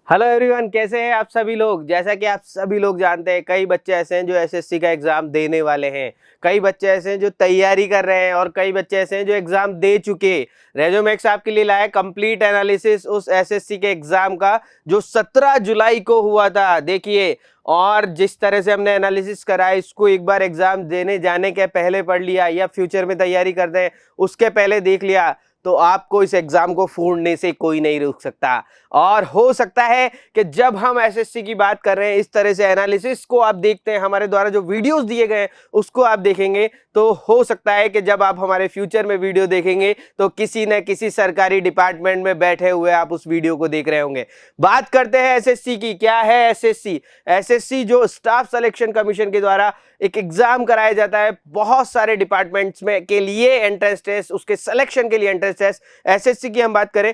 Hello everyone, कैसे हैं आप सभी लोग। जैसा कि आप सभी लोग जानते हैं, कई बच्चे ऐसे हैं जो एसएससी का एग्जाम देने वाले हैं, कई बच्चे ऐसे हैं जो तैयारी कर रहे हैं और कई बच्चे ऐसे हैं जो एग्जाम दे चुके। रेजोमैक्स आपके लिए लाया कंप्लीट एनालिसिस उस एसएससी के एग्जाम का जो 17 जुलाई को हुआ था। देखिए, और जिस तरह से हमने एनालिसिस करा है, इसको एक बार एग्जाम देने जाने के पहले पढ़ लिया या फ्यूचर में तैयारी करते हैं उसके पहले देख लिया, तो आपको इस एग्जाम को फोड़ने से कोई नहीं रोक सकता। और हो सकता है कि जब हम एसएससी की बात कर रहे हैं, इस तरह से एनालिसिस को आप देखते हैं, हमारे द्वारा जो वीडियोस दिए गए हैं उसको आप देखेंगे, तो हो सकता है कि जब आप हमारे फ्यूचर में वीडियो देखेंगे तो किसी न किसी सरकारी डिपार्टमेंट में बैठे हुए आप उस वीडियो को देख रहे होंगे। बात करते हैं एसएससी की। क्या है एसएससी? एसएससी जो स्टाफ सिलेक्शन कमीशन के द्वारा एक एग्जाम कराया जाता है बहुत सारे डिपार्टमेंट्स में के लिए, एंट्रेंस टेस्ट, उसके सिलेक्शन के लिए एंट्रेंस टेस्ट। एसएससी की हम बात करें,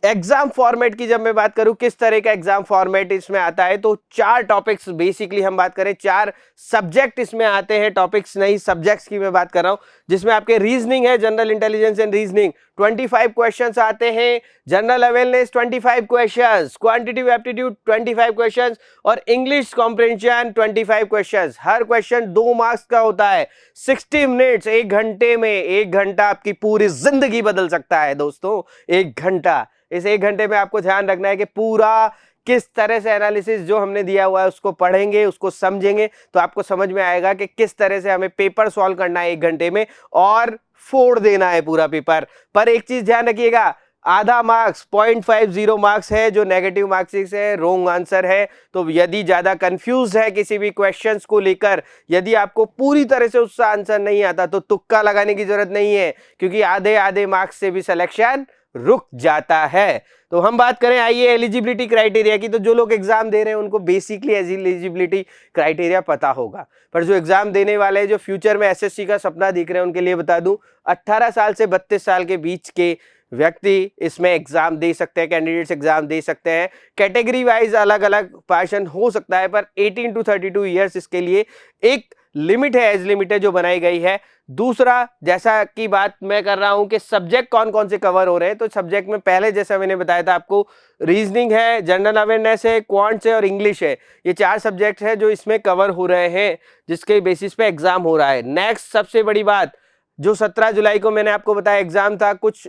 एग्जाम फॉर्मेट की जब मैं बात करूं किस तरह का एग्जाम फॉर्मेट इसमें आता है, तो 4 टॉपिक्स बेसिकली हम बात करें, 4 सब्जेक्ट इसमें आते हैं, टॉपिक्स नहीं सब्जेक्ट्स की मैं बात कर रहा हूं, जिसमें आपके रीजनिंग है, general intelligence and reasoning 25 questions आते हैं, general awareness 25 questions, quantitative aptitude 25 questions और इंग्लिश कॉम्प्रिहेंशन 25 क्वेश्चंस। हर क्वेश्चन 2 मार्क्स का होता है। 60 मिनट्स, 1 घंटे में, 1 घंटा आपकी पूरी जिंदगी बदल सकता है दोस्तों। 1 घंटा, इस 1 घंटे में आपको ध्यान रखना है कि पूरा किस तरह से एनालिसिस जो हमने दिया हुआ है उसको पढ़ेंगे, उसको समझेंगे, तो आपको समझ में आएगा कि किस तरह से हमें पेपर सॉल्व करना है 1 घंटे में और फोड़ देना है पूरा पेपर। पर एक चीज ध्यान रखिएगा, आधा मार्क्स 0.50 मार्क्स है जो नेगेटिव मार्क्स है, रोंग आंसर है। तो यदि ज्यादा कंफ्यूज है किसी भी क्वेश्चंस को लेकर, यदि आपको पूरी तरह से उसका आंसर नहीं आता, तो तुक्का लगाने की जरूरत नहीं है, क्योंकि आधे आधे मार्क्स से भी सिलेक्शन रुक जाता है। तो हम बात करें आइए एलिजिबिलिटी क्राइटेरिया की, तो जो लोग एग्जाम दे रहे हैं उनको बेसिकली एलिजिबिलिटी क्राइटेरिया पता होगा, पर जो एग्जाम देने वाले हैं, जो फ्यूचर में एसएससी का सपना देख रहे हैं, उनके लिए बता दूं 18 साल से 32 साल के बीच के व्यक्ति इसमें एग्जाम दे सकते हैं, कैंडिडेट्स एग्जाम दे सकते हैं। कैटेगरी वाइज अलग अलग पार्शन हो सकता है, पर 18 to 32 ईयर्स इसके लिए एक लिमिट है, एज लिमिट है जो बनाई गई है। दूसरा, जैसा कि बात मैं कर रहा हूं कि सब्जेक्ट कौन कौन से कवर हो रहे हैं, तो सब्जेक्ट में पहले जैसा मैंने बताया था आपको, रीजनिंग है, जनरल अवेयरनेस है, क्वांट्स है और इंग्लिश है। ये 4 सब्जेक्ट है जो इसमें कवर हो रहे हैं, जिसके बेसिस पे एग्जाम हो रहा है। नेक्स्ट सबसे बड़ी बात, जो 17 जुलाई को मैंने आपको बताया एग्जाम था, कुछ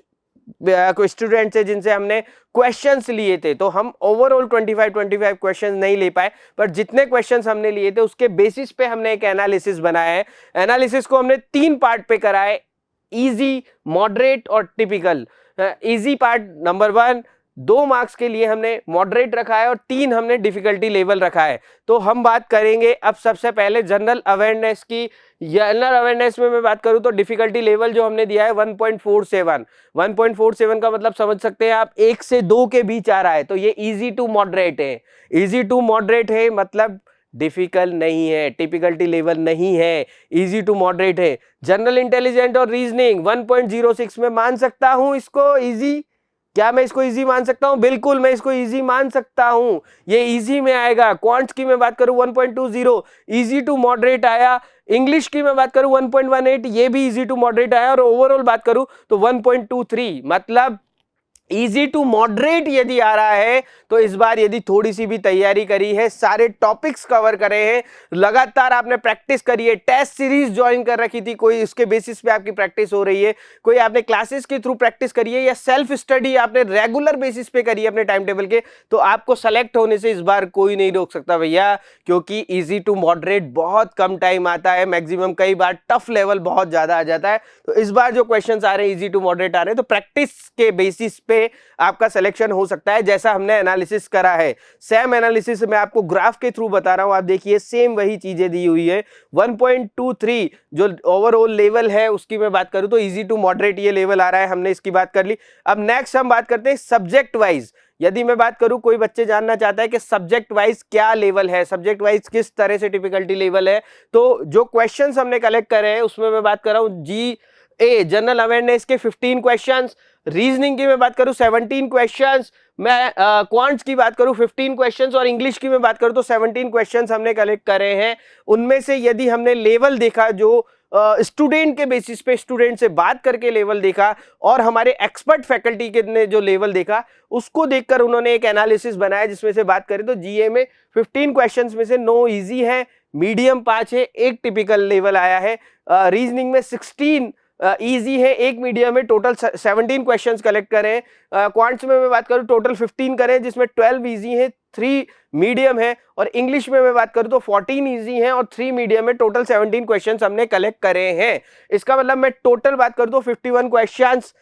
स्टूडेंट्स है जिनसे हमने क्वेश्चंस लिए थे, तो हम ओवरऑल 25 क्वेश्चंस नहीं ले पाए, पर जितने क्वेश्चंस हमने लिए थे उसके बेसिस पे हमने एक एनालिसिस बनाया है। एनालिसिस को हमने 3 पार्ट पे करा है, इजी, मॉडरेट और typical. Easy part number 1 2 marks के लिए हमने मॉडरेट रखा है और 3 हमने डिफिकल्टी लेवल रखा है। तो हम बात करेंगे अब सबसे पहले जनरल अवेयरनेस की। जनरल अवेयरनेस में मैं बात करूं तो डिफिकल्टी लेवल जो हमने दिया है 1.47। 1.47 का मतलब समझ सकते हैं आप, 1 से 2 के बीच आ रहा है, तो ये इजी टू मॉडरेट है। इजी टू मॉडरेट है मतलब डिफिकल्ट नहीं है, टिपिकल्टी लेवल नहीं है, इजी टू मॉडरेट है। जनरल इंटेलिजेंट और रीजनिंग 1.06 में मान सकता हूं इसको इजी। क्या मैं इसको इजी मान सकता हूं? बिल्कुल मैं इसको इजी मान सकता हूं, ये इजी में आएगा। क्वांट्स की मैं बात करूं 1.20, इजी टू मॉडरेट आया। इंग्लिश की मैं बात करूं 1.18, ये भी इजी टू मॉडरेट आया। और ओवरऑल बात करूं तो 1.23, मतलब इजी टू मॉडरेट यदि आ रहा है, तो इस बार यदि थोड़ी सी भी तैयारी करी है, सारे टॉपिक्स कवर करे हैं, लगातार आपने प्रैक्टिस करी है, टेस्ट सीरीज ज्वाइन कर रखी थी कोई, उसके बेसिस पे आपकी प्रैक्टिस हो रही है, कोई आपने क्लासेस के थ्रू प्रैक्टिस करी है या सेल्फ स्टडी आपने रेगुलर बेसिस पे करी है अपने टाइम टेबल के, तो आपको सेलेक्ट होने से इस बार कोई नहीं रोक सकता भैया, क्योंकि इजी टू मॉडरेट बहुत कम टाइम आता है, मैक्सिमम कई बार टफ लेवल बहुत ज्यादा आ जाता है। तो इस बार जो क्वेश्चंस आ रहे हैं इजी टू मॉडरेट आ रहे हैं, तो प्रैक्टिस के बेसिस पे आपका सिलेक्शन हो सकता है, जैसा हमने एनालिसिस करा है। सेम एनालिसिस मैं आपको ग्राफ के थ्रू बता रहा हूं, आप देखिए सेम वही चीजें दी हुई है। 1.23 जो ओवरऑल लेवल है उसकी मैं बात करूं तो इजी टू मॉडरेट ये लेवल आ रहा है, हमने इसकी बात कर ली। अब नेक्स्ट हम बात करते हैं सब्जेक्ट वाइज। यदि मैं बात करूं, कोई बच्चे जानना चाहता है कि सब्जेक्ट वाइज क्या लेवल है, सब्जेक्ट वाइज किस तरह से डिफिकल्टी लेवल है, तो जो क्वेश्चंस हमने कलेक्ट करे हैं उसमें मैं बात कर रहा हूं जनरल अवेयरनेस के 15 क्वेश्चंस, रीजनिंग की मैं बात करूं 17 क्वेश्चंस, मैं क्वांट्स की बात करूं 15 क्वेश्चंस और इंग्लिश की मैं बात करूं तो 17 क्वेश्चंस हमने कलेक्ट करे हैं। उनमें से यदि हमने लेवल देखा जो स्टूडेंट के बेसिस पे स्टूडेंट से बात करके लेवल देखा और हमारे एक्सपर्ट फैकल्टी के ने जो लेवल देखा उसको देखकर उन्होंने एक एनालिसिस बनाया, जिसमें से बात करें तो जीए में 15 क्वेश्चंस में से 9 इजी है, मीडियम 5 है, एक टिपिकल लेवल आया है, रीजनिंग में 16 इजी है, एक मीडियम में, टोटल 17 क्वेश्चंस कलेक्ट करें। क्वांट्स में मैं बात करूं टोटल 15 करें, जिसमें 12 इजी है, 3 मीडियम है, और इंग्लिश में मैं बात करूं तो 14 इजी है और 3 मीडियम में, टोटल 17 क्वेश्चंस हमने कलेक्ट करे हैं। इसका मतलब मैं टोटल बात करूं तो 51 क्वेश्चंस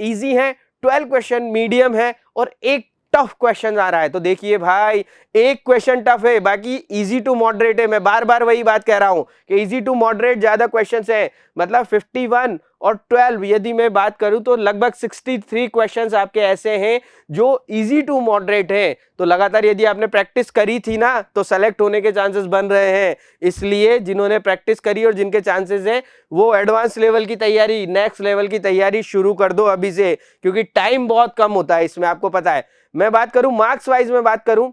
इजी हैं, 12 क्वेश्चन मीडियम है और एक टफ क्वेश्चन आ रहा है। तो देखिए भाई, एक क्वेश्चन टफ है, बाकी इजी टू मॉडरेट है। मैं बार बार वही बात कह रहा हूं कि इजी टू मॉडरेट ज्यादा क्वेश्चंस है, मतलब 51 और 12 यदि मैं बात करूं तो लगभग 63 क्वेश्चंस आपके ऐसे हैं जो इजी टू मॉडरेट है। तो लगातार यदि आपने प्रैक्टिस करी थी ना तो सेलेक्ट होने के चांसेस बन रहे हैं। इसलिए जिन्होंने प्रैक्टिस करी और जिनके चांसेस हैं वो एडवांस लेवल की तैयारी, नेक्स्ट लेवल की तैयारी शुरू कर दो अभी से, क्योंकि टाइम बहुत कम होता है इसमें, आपको पता है। मैं बात करूं मार्क्स वाइज में बात करूं,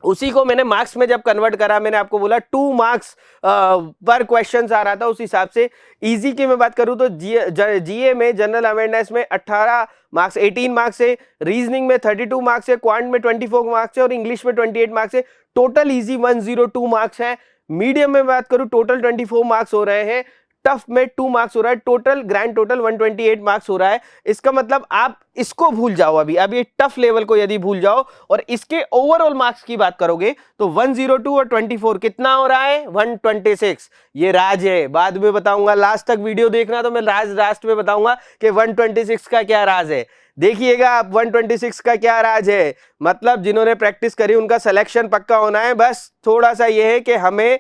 उसी को मैंने मार्क्स में जब कन्वर्ट करा, मैंने आपको बोला 2 मार्क्स पर क्वेश्चन आ रहा था, उस हिसाब से इजी की मैं बात करूं तो जीए में जनरल अवेयरनेस में 18 मार्क्स 18 मार्क्स है, रीजनिंग में 32 मार्क्स है, क्वांट में 24 मार्क्स है और इंग्लिश में 28 मार्क्स है। टोटल इजी 102 मार्क्स है। मीडियम में बात करूं टोटल 24 मार्क्स हो रहे हैं, टफ में 2 मार्क्स हो रहा है, टोटल ग्रैंड टोटल 128 मार्क्स हो रहा है। इसका मतलब आप इसको भूल जाओ, अभी ये टफ लेवल को यदि भूल जाओ और इसके ओवरऑल मार्क्स की बात करोगे तो 102 और 24 कितना हो रहा है, 126। ये राज है, बाद में बताऊंगा, लास्ट तक वीडियो देखना तो मैं लास्ट में बताऊंगा कि 126 का क्या राज है। देखिएगा आप 126 का क्या राज है, मतलब जिन्होंने प्रैक्टिस करी उनका सिलेक्शन पक्का होना है। बस थोड़ा सा ये है कि हमें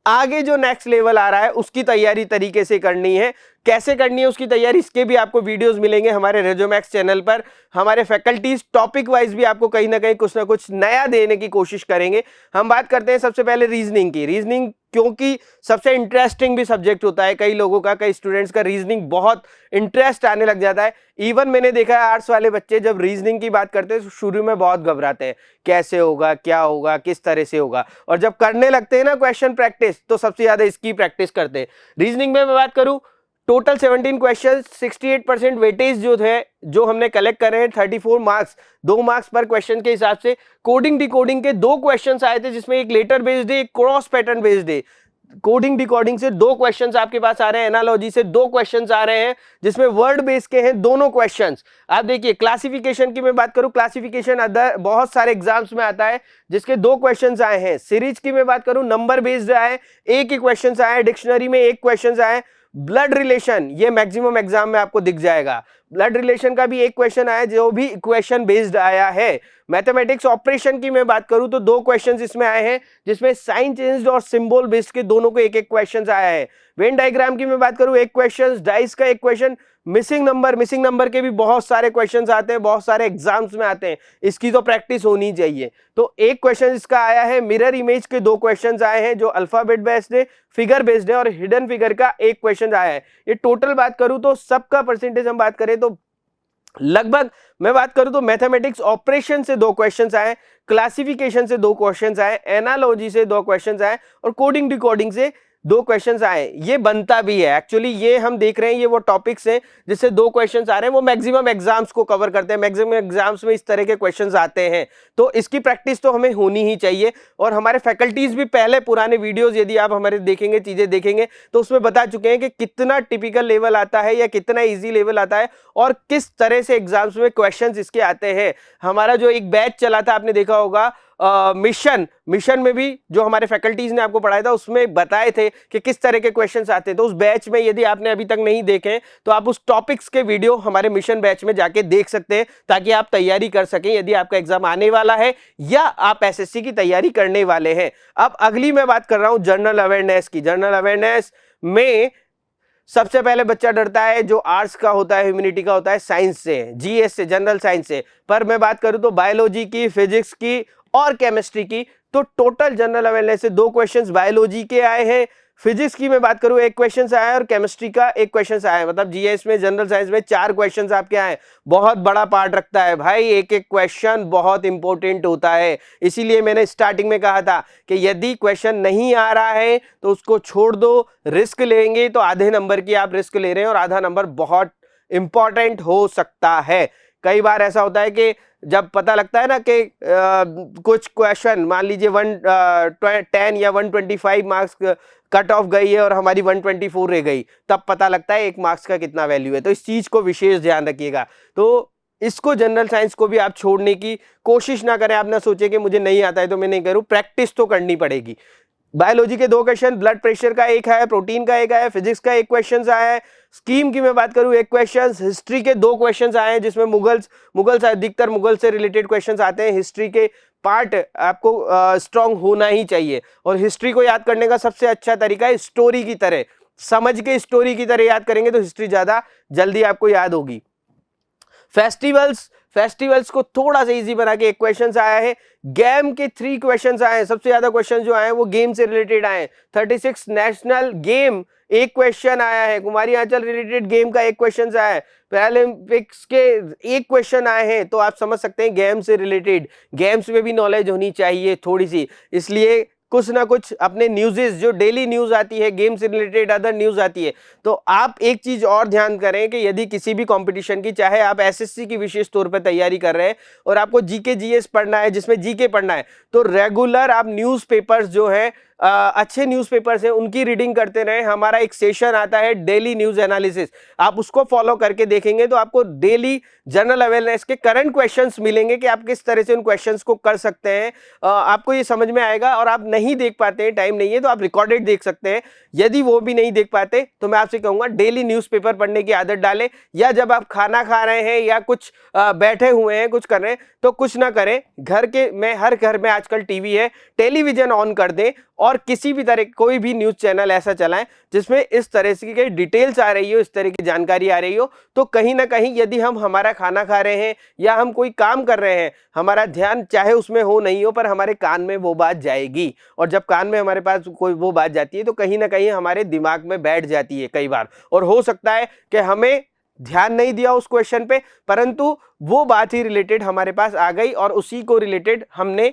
आगे जो नेक्स्ट लेवल आ रहा है उसकी तैयारी तरीके से करनी है। कैसे करनी है उसकी तैयारी, इसके भी आपको वीडियोस मिलेंगे हमारे रेजोमैक्स चैनल पर। हमारे फैकल्टीज टॉपिक वाइज भी आपको कहीं ना कहीं कुछ ना कुछ नया देने की कोशिश करेंगे। हम बात करते हैं सबसे पहले रीजनिंग की। रीजनिंग क्योंकि सबसे इंटरेस्टिंग भी सब्जेक्ट होता है, कई लोगों का, कई स्टूडेंट्स का रीजनिंग बहुत इंटरेस्ट आने लग जाता है। इवन मैंने देखा है आर्ट्स वाले बच्चे जब रीजनिंग की बात करते हैं तो शुरू में बहुत घबराते हैं, कैसे होगा, क्या होगा, किस तरह से होगा, और जब करने लगते हैं ना क्वेश्चन प्रैक्टिस तो सबसे ज्यादा इसकी प्रैक्टिस करते हैं। रीजनिंग में मैं बात करूं टोटल 17 क्वेश्चन, 68% वेटेज जो है जो हमने कलेक्ट करे हैं, 34 मार्क्स, 2 मार्क्स पर क्वेश्चन के हिसाब से। कोडिंग डिकोडिंग के 2 क्वेश्चंस आए थे, जिसमें एक लेटर बेस्ड है, एक क्रॉस पैटर्न बेस्ड है। कोडिंग डिकोडिंग से 2 क्वेश्चंस आपके पास आ रहे हैं, एनालॉजी से 2 क्वेश्चंस आ रहे हैं, जिसमें वर्ड बेस के हैं दोनों क्वेश्चंस। आप देखिए क्लासिफिकेशन की मैं बात करूं, क्लासिफिकेशन अदर बहुत सारे एग्जाम्स में आता है जिसके 2 क्वेश्चंस आए हैं। सीरीज की मैं बात करूं नंबर बेस्ड आए, एक ही क्वेश्चंस आए, डिक्शनरी में 1 क्वेश्चंस आए। ब्लड रिलेशन ये मैक्सिमम एग्जाम में आपको दिख जाएगा, ब्लड रिलेशन का भी 1 क्वेश्चन आया जो भी इक्वेशन बेस्ड आया है। मैथमेटिक्स ऑपरेशन की मैं बात करूं तो 2 क्वेश्चंस इसमें आए हैं, जिसमें साइन चेंज्ड और सिंबल बेस्ड के दोनों को 1-1 क्वेश्चंस आया है। वेन डायग्राम की मैं बात करूं 1 क्वेश्चन, डाइस का 1 क्वेश्चन, मिसिंग नंबर के भी बहुत सारे क्वेश्चंस आते हैं, बहुत सारे एग्जाम्स में आते हैं, इसकी तो प्रैक्टिस होनी चाहिए। तो 1 क्वेश्चन इसका आया है। मिरर इमेज के 2 क्वेश्चंस आए हैं जो अल्फाबेट बेस्ड है, फिगर बेस्ड है, और हिडन फिगर का 1 क्वेश्चन आया है। ये टोटल बात करूं तो सबका परसेंटेज हम बात करें तो लगभग मैं बात करूं तो मैथमेटिक्स ऑपरेशन से 2 क्वेश्चंस आए, क्लासिफिकेशन से 2 क्वेश्चंस आए, एनालॉजी से 2 क्वेश्चंस आए और कोडिंग डिकोडिंग से 2 क्वेश्चंस आए। ये बनता भी है एक्चुअली, ये हम देख रहे हैं, ये वो टॉपिक्स हैं जिससे 2 क्वेश्चंस आ रहे हैं, वो मैक्सिमम एग्जाम्स को कवर करते हैं, मैक्सिमम एग्जाम्स में इस तरह के क्वेश्चंस आते हैं। तो इसकी प्रैक्टिस तो हमें होनी ही चाहिए। और हमारे फैकल्टीज भी पहले पुराने वीडियोस यदि आप हमारे देखेंगे, चीजें देखेंगे तो उसमें बता चुके हैं कि कितना टिपिकल लेवल आता है या कितना ईजी लेवल आता है और किस तरह से एग्जाम्स में क्वेश्चन इसके आते हैं। हमारा जो एक बैच चला था आपने देखा होगा, मिशन में भी जो हमारे फैकल्टीज ने आपको पढ़ाया था उसमें बताए थे कि किस तरह के क्वेश्चंस आते हैं। तो उस बैच में यदि आपने अभी तक नहीं देखे तो आप उस टॉपिक्स के वीडियो हमारे मिशन बैच में जाके देख सकते हैं, ताकि आप तैयारी कर सकें यदि आपका एग्जाम आने वाला है या आप एसएससी की तैयारी करने वाले हैं। अब अगली मैं बात कर रहा हूं जनरल अवेयरनेस की। जनरल अवेयरनेस में सबसे पहले बच्चा डरता है जो आर्ट्स का होता है, ह्यूमैनिटी का होता है, साइंस से, जीएस से, जनरल साइंस से। पर मैं बात करूं तो बायोलॉजी की, फिजिक्स की और केमिस्ट्री की, तो टोटल जनरल अवेयरनेस से 2 क्वेश्चंस बायोलॉजी के आए हैं, फिजिक्स की मैं बात करूं एक क्वेश्चन आया है और केमिस्ट्री का एक क्वेश्चन आया है, मतलब जीएस में जनरल साइंस में 4 क्वेश्चन आपके आए, बहुत बड़ा पार्ट रखता है भाई, एक एक क्वेश्चन बहुत इंपॉर्टेंट होता है। इसीलिए मैंने स्टार्टिंग में कहा था कि यदि क्वेश्चन नहीं आ रहा है तो उसको छोड़ दो, रिस्क लेंगे तो आधे नंबर की आप रिस्क ले रहे हैं और आधा नंबर बहुत इंपॉर्टेंट हो सकता है। कई बार ऐसा होता है कि जब पता लगता है ना कि कुछ क्वेश्चन मान लीजिए 110 या 125 मार्क्स कट ऑफ गई है और हमारी 124 रह गई, तब पता लगता है 1 मार्क्स का कितना वैल्यू है। तो इस चीज को विशेष ध्यान रखिएगा। तो इसको जनरल साइंस को भी आप छोड़ने की कोशिश ना करें, आप ना सोचें कि मुझे नहीं आता है तो मैं नहीं करूं, प्रैक्टिस तो करनी पड़ेगी। बायोलॉजी के 2 क्वेश्चन, ब्लड प्रेशर का एक है, प्रोटीन का एक है, फिजिक्स का एक क्वेश्चन आया है, स्कीम की मैं बात करूं एक क्वेश्चन, हिस्ट्री के 2 क्वेश्चन आए हैं जिसमें मुगल्स अधिकतर मुगल से रिलेटेड क्वेश्चन आते हैं। हिस्ट्री के पार्ट आपको स्ट्रांग होना ही चाहिए और हिस्ट्री को याद करने का सबसे अच्छा तरीका है स्टोरी की तरह, समझ के स्टोरी की तरह याद करेंगे तो हिस्ट्री ज्यादा जल्दी आपको याद होगी। फेस्टिवल्स को थोड़ा सा इजी बना के एक क्वेश्चन आया है। गेम के 3 क्वेश्चन आए हैं, सबसे ज्यादा क्वेश्चन जो आए हैं वो गेम से रिलेटेड आए हैं। 36 नेशनल गेम एक क्वेश्चन आया है, कुमारी आंचल रिलेटेड गेम का एक क्वेश्चन आया है, पैरालंपिक्स के एक क्वेश्चन आए हैं। तो आप समझ सकते हैं गेम से रिलेटेड, गेम्स में भी नॉलेज होनी चाहिए थोड़ी सी, इसलिए कुछ ना कुछ अपने न्यूज़ेस जो डेली न्यूज़ आती है गेम से रिलेटेड अदर न्यूज़ आती है, तो आप एक चीज़ और ध्यान करें कि यदि किसी भी कंपटीशन की, चाहे आप एसएससी की विशेष तौर पर तैयारी कर रहे हैं और आपको जीके जीएस पढ़ना है जिसमें जीके पढ़ना है, तो रेगुलर आप न्यूज़पेपर्स जो है अच्छे न्यूज़पेपर्स हैं उनकी रीडिंग करते रहें। हमारा एक सेशन आता है डेली न्यूज़ एनालिसिस, आप उसको फॉलो करके देखेंगे तो आपको डेली जनरल अवेयरनेस के करंट क्वेश्चंस मिलेंगे कि आप किस तरह से उन क्वेश्चंस को कर सकते हैं, आपको ये समझ में आएगा। और आप नहीं देख पाते हैं, टाइम नहीं है, तो आप रिकॉर्डेड देख सकते हैं। यदि वो भी नहीं देख पाते तो मैं आपसे कहूंगा डेली न्यूज़पेपर पढ़ने की आदत डालें, या जब आप खाना खा रहे हैं या कुछ बैठे हुए हैं कुछ कर रहे हैं तो कुछ ना करें, हर घर में आजकल टीवी है, टेलीविजन ऑन कर दें और किसी भी तरह कोई भी न्यूज़ चैनल ऐसा चलाएं जिसमें इस तरह की डिटेल्स आ रही हो, इस तरह की जानकारी आ रही हो। तो कहीं ना कहीं यदि हम हमारा खाना खा रहे हैं या हम कोई काम कर रहे हैं, हमारा ध्यान चाहे उसमें हो नहीं हो पर हमारे कान में वो बात जाएगी, और जब कान में हमारे पास कोई वो बात जाती है तो कहीं ना कहीं हमारे दिमाग में बैठ जाती है कई बार, और हो सकता है कि हमें ध्यान नहीं दिया उस क्वेश्चन पे, परंतु वो बात ही रिलेटेड हमारे पास आ गई और उसी को रिलेटेड हमने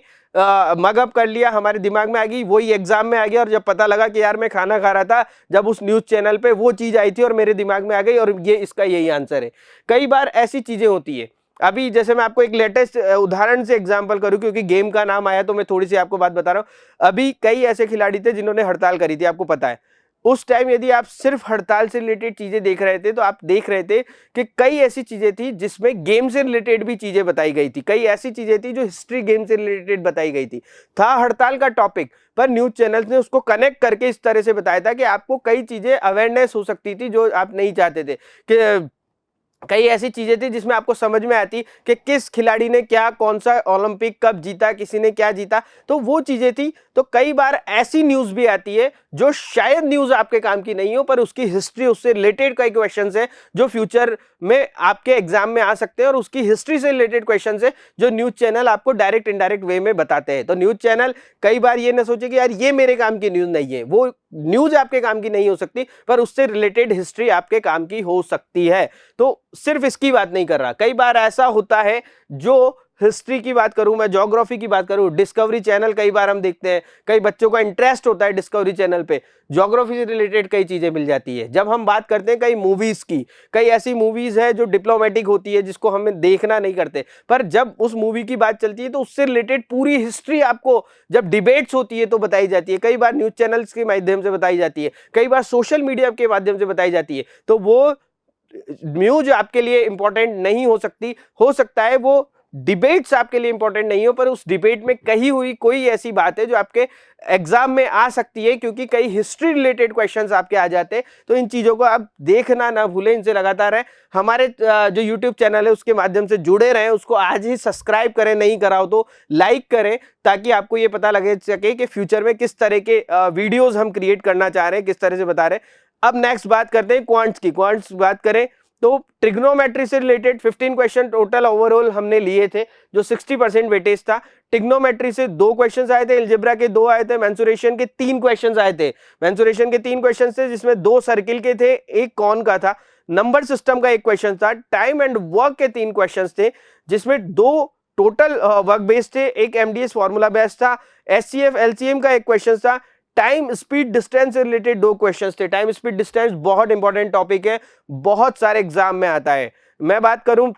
मगअप कर लिया, हमारे दिमाग में आ गई, वही एग्जाम में आ गया, और जब पता लगा कि यार मैं खाना खा रहा था जब उस न्यूज़ चैनल पे वो चीज़ आई थी और मेरे दिमाग में आ गई और ये इसका यही आंसर है। कई बार ऐसी चीज़ें होती है। अभी जैसे मैं आपको एक लेटेस्ट उदाहरण से एग्जांपल करूं, क्योंकि गेम का नाम आया तो मैं थोड़ी सी आपको बात बता रहा हूं। अभी कई ऐसे खिलाड़ी थे जिन्होंने हड़ताल करी थी, आपको पता है। उस टाइम यदि आप सिर्फ हड़ताल से रिलेटेड चीजें देख रहे थे तो आप देख रहे थे कि कई ऐसी चीजें थी जिसमें गेम से रिलेटेड भी चीजें बताई गई थी, कई ऐसी चीजें थी जो हिस्ट्री गेम से रिलेटेड बताई गई थी। था हड़ताल का टॉपिक, पर न्यूज चैनल्स ने उसको कनेक्ट करके इस तरह से बताया था कि आपको कई चीजें अवेयरनेस हो सकती थी जो आप नहीं चाहते थे, कि कई ऐसी चीजें थी जिसमें आपको समझ में आती कि किस खिलाड़ी ने क्या, कौन सा ओलंपिक कब जीता, किसी ने क्या जीता, तो वो चीजें थी। तो कई बार ऐसी न्यूज भी आती है जो शायद न्यूज आपके काम की नहीं हो, पर उसकी हिस्ट्री, उससे रिलेटेड कई क्वेश्चंस हैं जो फ्यूचर में आपके एग्जाम में आ सकते हैं, और उसकी हिस्ट्री से रिलेटेड क्वेश्चंस है जो न्यूज चैनल आपको डायरेक्ट इनडायरेक्ट वे में बताते हैं। तो न्यूज चैनल कई बार ये ना सोचे कि यार ये मेरे काम की न्यूज नहीं है, वो न्यूज आपके काम की नहीं हो सकती, पर उससे रिलेटेड हिस्ट्री आपके काम की हो सकती है। तो सिर्फ इसकी बात नहीं कर रहा, कई बार ऐसा होता है जो हिस्ट्री की बात करूं, मैं ज्योग्राफी की बात करूं, डिस्कवरी चैनल कई बार हम देखते हैं, कई बच्चों का इंटरेस्ट होता है डिस्कवरी चैनल पे, ज्योग्राफी से रिलेटेड कई चीजें मिल जाती है। जब हम बात करते हैं कई मूवीज की, कई ऐसी मूवीज है जो डिप्लोमेटिक होती है जिसको हमें देखना नहीं करते, पर जब उस मूवी की बात चलती है तो उससे रिलेटेड पूरी हिस्ट्री आपको जब डिबेट्स होती है तो बताई जाती है, कई बार न्यूज चैनल्स के माध्यम से बताई जाती है, कई बार सोशल मीडिया के माध्यम से बताई जाती है। तो वो न्यूज आपके लिए इंपॉर्टेंट नहीं हो सकती, हो सकता है वो डिबेट्स आपके लिए इंपॉर्टेंट नहीं हो, पर उस डिबेट में कही हुई कोई ऐसी बात है जो आपके एग्जाम में आ सकती है, क्योंकि कई हिस्ट्री रिलेटेड क्वेश्चंस आपके आ जाते हैं। तो इन चीजों को आप देखना ना भूलें, इनसे लगातार रहें। हमारे जो यूट्यूब चैनल है उसके माध्यम से जुड़े रहें, उसको आज ही सब्सक्राइब करें, नहीं करा हो तो लाइक करें, ताकि आपको ये पता लगे सके कि फ्यूचर में किस तरह के वीडियोज हम क्रिएट करना चाह रहे हैं, किस तरह से बता रहे हैं। अब नेक्स्ट बात करते हैं क्वांट्स की। क्वांट्स बात करें तो ट्रिग्नोमेट्री से रिलेटेड 15 क्वेश्चन टोटल ओवरऑल हमने लिए थे, जो 60% वेटेज था। ट्रिग्नोमेट्री से 2 क्वेश्चंस आए थे, अलजेब्रा के 2 आए थे, मेंसुरेशन के 3 क्वेश्चंस आए थे। मेंसुरेशन के 3 क्वेश्चंस थे जिसमें 2 सर्किल के थे, 1 कॉन का था। नंबर सिस्टम का 1 क्वेश्चन था। टाइम एंड वर्क के 3 क्वेश्चंस थे जिसमें 2 टोटल वर्क बेस्ड थे, 1 एमडीएस फॉर्मूला बेस्ड था। एचसीएफ एलसीएम का 1 क्वेश्चन था। टाइम स्पीड डिस्टेंस से रिलेटेड 2 क्वेश्चंस थे। टाइम स्पीड डिस्टेंस बहुत इंपॉर्टेंट टॉपिक है, बहुत सारे एग्जाम में आता है। मैं बात करूं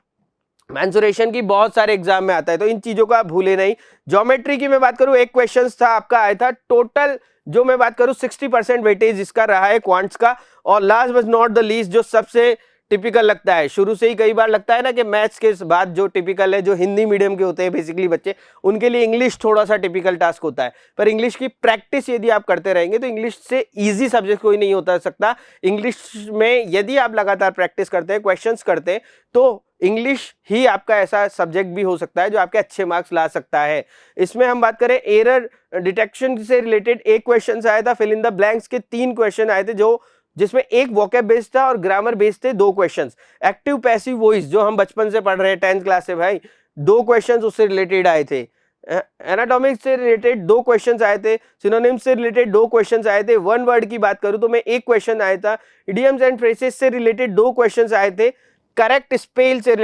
मेंसुरेशन की, बहुत सारे एग्जाम में आता है, तो इन चीजों को आप भूले नहीं। ज्योमेट्री की मैं बात करूं 1 क्वेश्चन था आपका आया था। टोटल जो मैं बात करूं 60% वेटेज इसका रहा है क्वांट्स का। और last but not the least, जो सबसे टिपिकल लगता है, शुरू से ही कई बार लगता है ना कि मैथ्स के बाद जो टिपिकल है, जो हिंदी मीडियम के होते हैं बेसिकली बच्चे, उनके लिए इंग्लिश थोड़ा सा टिपिकल टास्क होता है। पर इंग्लिश की प्रैक्टिस यदि आप करते रहेंगे तो इंग्लिश से इजी सब्जेक्ट कोई नहीं होता सकता। इंग्लिश में यदि आप लगातार प्रैक्टिस करते हैं, क्वेश्चंस करते हैं, तो इंग्लिश ही आपका ऐसा सब्जेक्ट भी हो सकता है जो आपके अच्छे मार्क्स ला सकता है। इसमें हम बात करें एरर डिटेक्शन से रिलेटेड 1 क्वेश्चन आया था। फिल इन द ब्लैंक्स के 3 क्वेश्चन आए थे, जो जिसमें 1 वोकैब बेस्ड था और ग्रामर बेस्ड थे 2 क्वेश्चंस। एक्टिव पैसिव वॉइस जो हम बचपन से पढ़ रहे हैं 10th क्लास से भाई, 2 क्वेश्चंस उससे रिलेटेड आए थे। एनाटॉमिक्स से रिलेटेड 2 क्वेश्चंस आए थे। सिनोनिम्स से रिलेटेड 2 क्वेश्चंस आए थे। वन वर्ड की बात करूं तो मैं 1 क्वेश्चन आया था। इडियम्स एंड फ्रेजेस से रिलेटेड 2 क्वेश्चंस आए थे। करेक्ट स्पेल से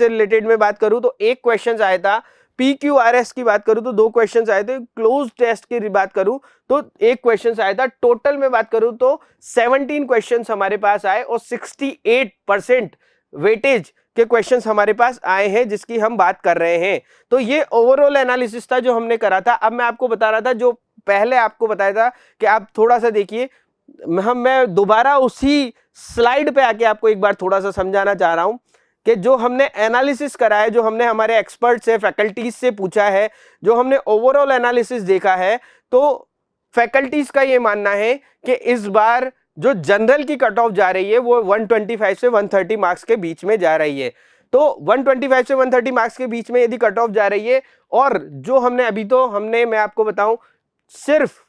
रिलेटेड में बात करूं तो 1 क्वेश्चन आया था। PQRS की बात करूं तो 2 क्वेश्चंस आए थे। क्लोज टेस्ट की बात करूं तो 1 क्वेश्चन आया था। टोटल में बात करूं तो 17 क्वेश्चंस हमारे पास आए और 68% वेटेज के क्वेश्चंस हमारे पास आए हैं जिसकी हम बात कर रहे हैं। तो ये ओवरऑल एनालिसिस था जो हमने करा था। अब मैं आपको बता रहा था, जो पहले आपको बताया था कि आप थोड़ा सा देखिए, मैं दोबारा उसी स्लाइड पे आके आपको एक बार थोड़ा सा समझाना चाह रहा हूं कि जो हमने एनालिसिस करा है, जो हमने हमारे एक्सपर्ट से, फैकल्टीज से पूछा है, जो हमने ओवरऑल एनालिसिस देखा है, तो फैकल्टीज का ये मानना है कि इस बार जो जनरल की कट ऑफ जा रही है वो 125 से 130 मार्क्स के बीच में जा रही है। तो 125 से 130 मार्क्स के बीच में यदि कट ऑफ जा रही है, और जो हमने अभी तो हमने, मैं आपको बताऊं, सिर्फ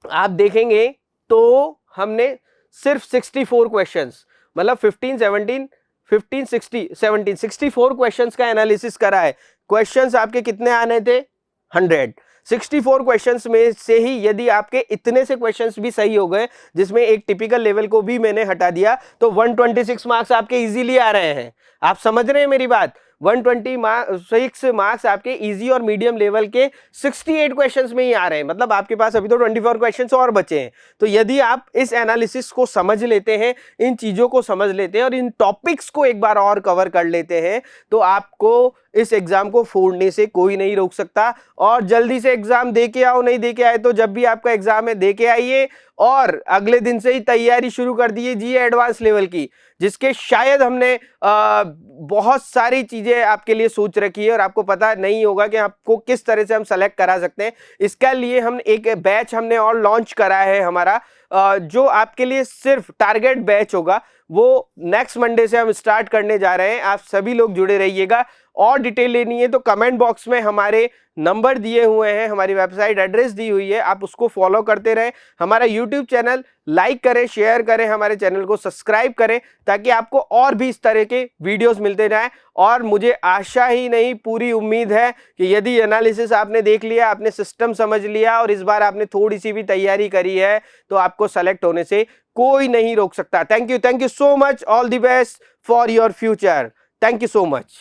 आप देखेंगे तो हमने सिर्फ 64 क्वेश्चंस, मतलब 64 क्वेश्चंस का एनालिसिस करा है। क्वेश्चंस आपके कितने आने थे? 100। 64 क्वेश्चंस में से ही यदि आपके इतने से क्वेश्चंस भी सही हो गए, जिसमें एक टिपिकल लेवल को भी मैंने हटा दिया, तो 126 मार्क्स आपके इजीली आ रहे हैं। आप समझ रहे हैं मेरी बात? 126 मार्क्स आपके इजी और मीडियम लेवल के 68 क्वेश्चंस में ही आ रहे हैं। मतलब आपके पास अभी तो 24 क्वेश्चंस और बचे हैं। तो यदि आप इस एनालिसिस को समझ लेते हैं, इन चीजों को समझ लेते हैं और इन टॉपिक्स को एक बार और कवर कर लेते हैं, तो आपको इस एग्जाम को फोड़ने से कोई नहीं रोक सकता। और जल्दी से एग्जाम दे के आओ, नहीं दे के आए तो जब भी आपका एग्जाम है दे के आइए, और अगले दिन से ही तैयारी शुरू कर दीजिए एडवांस लेवल की, जिसके शायद हमने बहुत सारी चीजें आपके लिए सोच रखी है और आपको पता नहीं होगा कि आपको किस तरह से हम सेलेक्ट करा सकते हैं। इसके लिए हम एक बैच हमने और लॉन्च करा है हमारा, जो आपके लिए सिर्फ टारगेट बैच होगा। वो नेक्स्ट मंडे से हम स्टार्ट करने जा रहे हैं। आप सभी लोग जुड़े रहिएगा। और डिटेल लेनी है तो कमेंट बॉक्स में हमारे नंबर दिए हुए हैं, हमारी वेबसाइट एड्रेस दी हुई है, आप उसको फॉलो करते रहें। हमारा यूट्यूब चैनल लाइक करें, शेयर करें, हमारे चैनल को सब्सक्राइब करें, ताकि आपको और भी इस तरह के वीडियोस मिलते जाएं। और मुझे आशा ही नहीं, पूरी उम्मीद है कि यदि एनालिसिस आपने देख लिया, आपने सिस्टम समझ लिया और इस बार आपने थोड़ी सी भी तैयारी करी है, तो आपको सेलेक्ट होने से कोई नहीं रोक सकता। Thank you so much. All the best for your future. Thank you so much.